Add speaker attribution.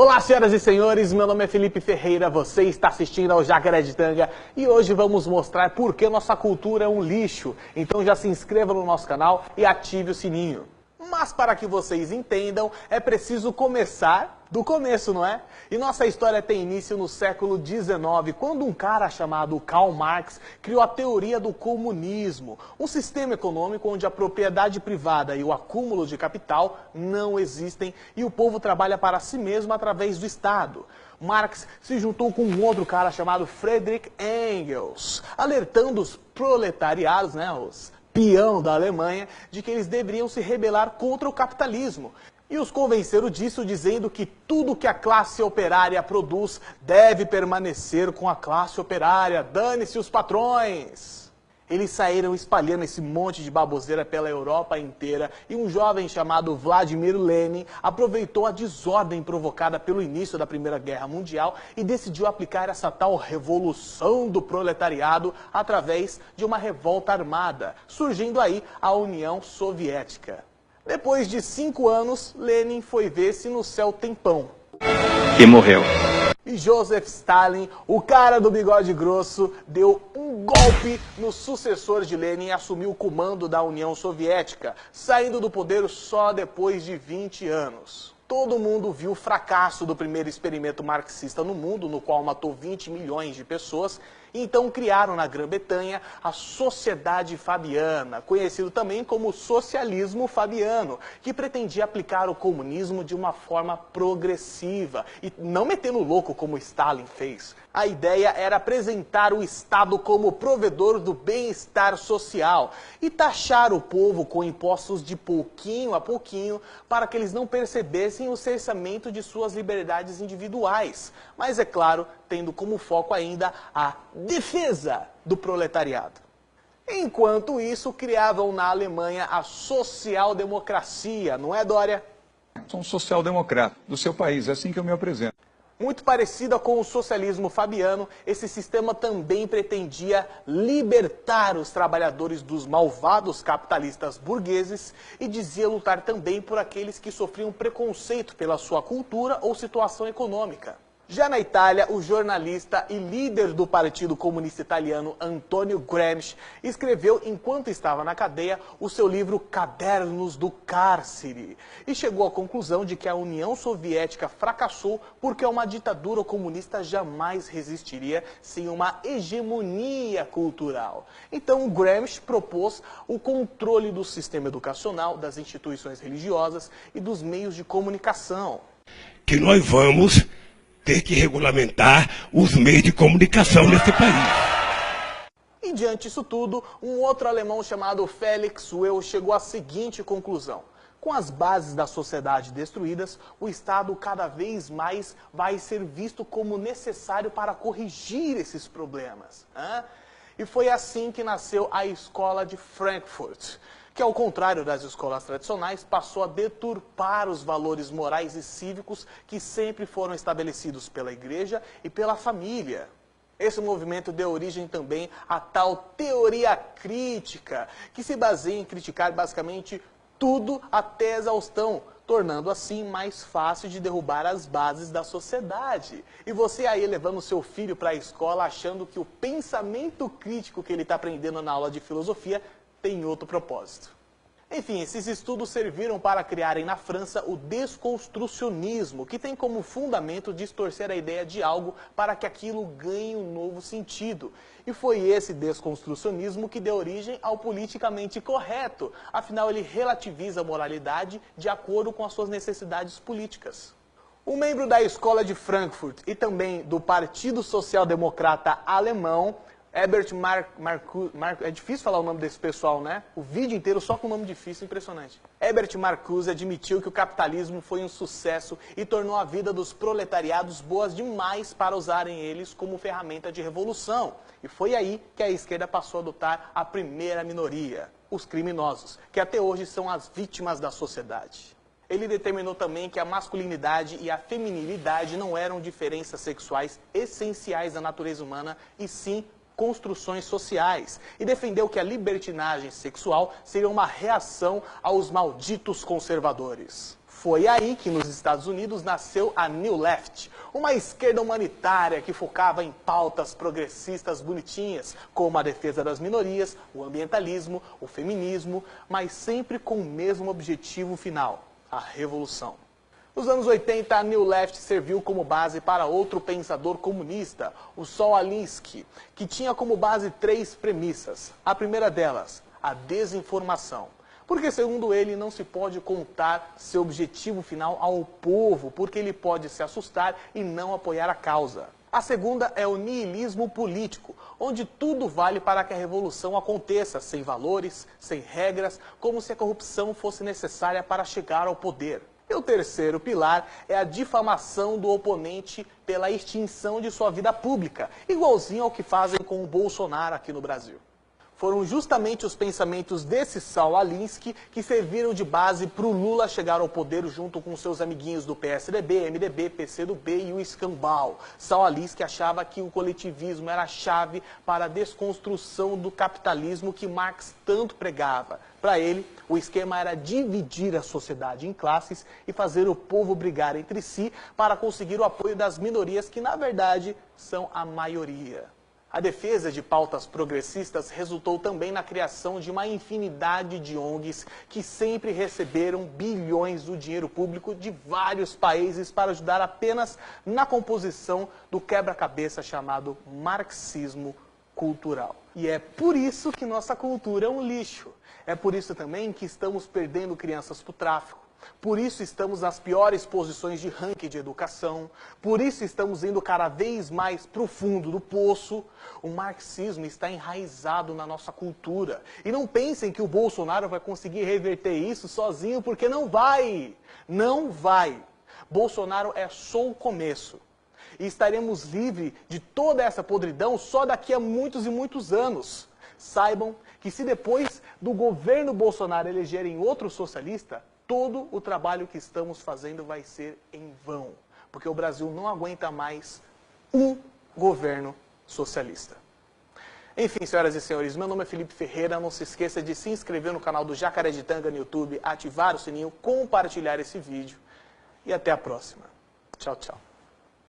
Speaker 1: Olá, senhoras e senhores, meu nome é Felipe Ferreira, você está assistindo ao Jacaretanga e hoje vamos mostrar por que nossa cultura é um lixo. Então já se inscreva no nosso canal e ative o sininho. Mas para que vocês entendam, é preciso começar do começo, não é? E nossa história tem início no século XIX, quando um cara chamado Karl Marx criou a teoria do comunismo, um sistema econômico onde a propriedade privada e o acúmulo de capital não existem e o povo trabalha para si mesmo através do Estado. Marx se juntou com um outro cara chamado Friedrich Engels, alertando os proletariados, os peão da Alemanha, de que eles deveriam se rebelar contra o capitalismo. E os convenceram disso, dizendo que tudo que a classe operária produz deve permanecer com a classe operária, dane-se os patrões. Eles saíram espalhando esse monte de baboseira pela Europa inteira e um jovem chamado Vladimir Lenin aproveitou a desordem provocada pelo início da Primeira Guerra Mundial e decidiu aplicar essa tal revolução do proletariado através de uma revolta armada, surgindo aí a União Soviética. Depois de 5 anos, Lenin foi ver se no céu tem pão.
Speaker 2: E morreu.
Speaker 1: E Joseph Stalin, o cara do bigode grosso, deu um golpe no sucessor de Lenin e assumiu o comando da União Soviética, saindo do poder só depois de 20 anos. Todo mundo viu o fracasso do primeiro experimento marxista no mundo, no qual matou 20 milhões de pessoas, e então criaram na Grã-Bretanha a Sociedade Fabiana, conhecido também como Socialismo Fabiano, que pretendia aplicar o comunismo de uma forma progressiva e não metendo louco como Stalin fez. A ideia era apresentar o Estado como provedor do bem-estar social e taxar o povo com impostos de pouquinho a pouquinho para que eles não percebessem o cerceamento de suas liberdades individuais, mas é claro, tendo como foco ainda a defesa do proletariado. Enquanto isso, criavam na Alemanha a social-democracia, não é, Dória?
Speaker 2: Sou um social-democrata do seu país, é assim que eu me apresento.
Speaker 1: Muito parecida com o socialismo fabiano, esse sistema também pretendia libertar os trabalhadores dos malvados capitalistas burgueses e dizia lutar também por aqueles que sofriam preconceito pela sua cultura ou situação econômica. Já na Itália, o jornalista e líder do Partido Comunista Italiano, Antonio Gramsci, escreveu, enquanto estava na cadeia, o seu livro Cadernos do Cárcere, e chegou à conclusão de que a União Soviética fracassou porque uma ditadura comunista jamais resistiria sem uma hegemonia cultural. Então, Gramsci propôs o controle do sistema educacional, das instituições religiosas e dos meios de comunicação.
Speaker 3: Que nós vamos ter que regulamentar os meios de comunicação nesse país.
Speaker 1: E diante disso tudo, um outro alemão chamado Felix Well chegou à seguinte conclusão: com as bases da sociedade destruídas, o Estado cada vez mais vai ser visto como necessário para corrigir esses problemas. E foi assim que nasceu a Escola de Frankfurt, que, ao contrário das escolas tradicionais, passou a deturpar os valores morais e cívicos que sempre foram estabelecidos pela igreja e pela família. Esse movimento deu origem também à tal teoria crítica, que se baseia em criticar basicamente tudo até a exaustão, tornando assim mais fácil de derrubar as bases da sociedade. E você aí levando seu filho para a escola achando que o pensamento crítico que ele está aprendendo na aula de filosofia tem outro propósito. Enfim, esses estudos serviram para criarem na França o desconstrucionismo, que tem como fundamento distorcer a ideia de algo para que aquilo ganhe um novo sentido. E foi esse desconstrucionismo que deu origem ao politicamente correto, afinal ele relativiza a moralidade de acordo com as suas necessidades políticas. Um membro da Escola de Frankfurt e também do Partido Social Democrata Alemão, Herbert Marcuse, é difícil falar o nome desse pessoal, né? O vídeo inteiro só com nome difícil, impressionante. Herbert Marcuse admitiu que o capitalismo foi um sucesso e tornou a vida dos proletariados boas demais para usarem eles como ferramenta de revolução. E foi aí que a esquerda passou a adotar a primeira minoria, os criminosos, que até hoje são as vítimas da sociedade. Ele determinou também que a masculinidade e a feminilidade não eram diferenças sexuais essenciais da natureza humana, e sim construções sociais, e defendeu que a libertinagem sexual seria uma reação aos malditos conservadores. Foi aí que nos Estados Unidos nasceu a New Left, uma esquerda humanitária que focava em pautas progressistas bonitinhas, como a defesa das minorias, o ambientalismo, o feminismo, mas sempre com o mesmo objetivo final, a revolução. Nos anos 80, a New Left serviu como base para outro pensador comunista, o Saul Alinsky, que tinha como base 3 premissas. A primeira delas, a desinformação. Porque, segundo ele, não se pode contar seu objetivo final ao povo, porque ele pode se assustar e não apoiar a causa. A segunda é o niilismo político, onde tudo vale para que a revolução aconteça, sem valores, sem regras, como se a corrupção fosse necessária para chegar ao poder. E o terceiro pilar é a difamação do oponente pela extinção de sua vida pública, igualzinho ao que fazem com o Bolsonaro aqui no Brasil. Foram justamente os pensamentos desse Saul Alinsky que serviram de base para o Lula chegar ao poder junto com seus amiguinhos do PSDB, MDB, PCdoB e o escambau. Saul Alinsky achava que o coletivismo era a chave para a desconstrução do capitalismo que Marx tanto pregava. Para ele, o esquema era dividir a sociedade em classes e fazer o povo brigar entre si para conseguir o apoio das minorias que, na verdade, são a maioria. A defesa de pautas progressistas resultou também na criação de uma infinidade de ONGs que sempre receberam bilhões do dinheiro público de vários países para ajudar apenas na composição do quebra-cabeça chamado marxismo cultural. E é por isso que nossa cultura é um lixo. É por isso também que estamos perdendo crianças para o tráfico. Por isso estamos nas piores posições de ranking de educação. Por isso estamos indo cada vez mais para o fundo do poço. O marxismo está enraizado na nossa cultura. E não pensem que o Bolsonaro vai conseguir reverter isso sozinho, porque não vai. Não vai. Bolsonaro é só o começo. E estaremos livres de toda essa podridão só daqui a muitos e muitos anos. Saibam que se depois do governo Bolsonaro elegerem outro socialista, todo o trabalho que estamos fazendo vai ser em vão, porque o Brasil não aguenta mais um governo socialista. Enfim, senhoras e senhores, meu nome é Felipe Ferreira, não se esqueça de se inscrever no canal do Jacaré de Tanga no YouTube, ativar o sininho, compartilhar esse vídeo e até a próxima. Tchau, tchau.